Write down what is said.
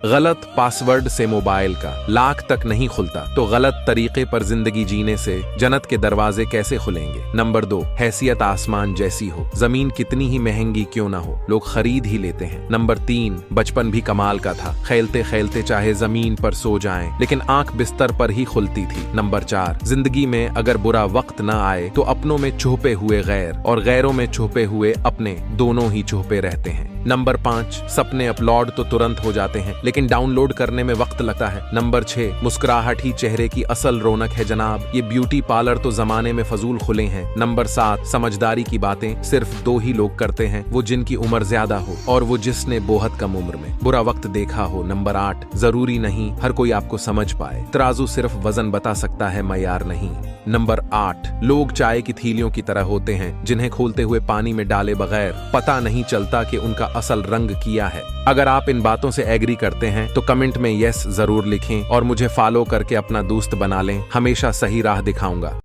गलत पासवर्ड से मोबाइल का लाख तक नहीं खुलता, तो गलत तरीके पर जिंदगी जीने से जन्नत के दरवाजे कैसे खुलेंगे। नंबर 2, हैसियत आसमान जैसी हो, जमीन कितनी ही महंगी क्यों ना हो, लोग खरीद ही लेते हैं। नंबर 3, बचपन भी कमाल का था, खेलते खेलते चाहे जमीन पर सो जाएं, लेकिन आंख बिस्तर पर ही खुलती थी। नंबर 4, जिंदगी में अगर बुरा वक्त न आए तो अपनों में छुपे हुए गैर और गैरों में छुपे हुए अपने दोनों ही छुपे रहते हैं। नंबर 5, सपने अपलोड तो तुरंत हो जाते हैं, लेकिन डाउनलोड करने में वक्त लगता है। नंबर 6, मुस्कुराहट ही चेहरे की असल रौनक है जनाब, ये ब्यूटी पार्लर तो जमाने में फजूल खुले हैं। नंबर 7, समझदारी की बातें सिर्फ 2 ही लोग करते हैं, वो जिनकी उम्र ज्यादा हो और वो जिसने बहुत कम उम्र में बुरा वक्त देखा हो। नंबर 8, जरूरी नहीं हर कोई आपको समझ पाए, तराजू सिर्फ वजन बता सकता है, मयार नहीं। नंबर 8, लोग चाय की थैलियों की तरह होते हैं, जिन्हें खोलते हुए पानी में डाले बगैर पता नहीं चलता कि उनका असल रंग किया है। अगर आप इन बातों से एग्री करते हैं तो कमेंट में यस जरूर लिखें और मुझे फॉलो करके अपना दोस्त बना लें, हमेशा सही राह दिखाऊंगा।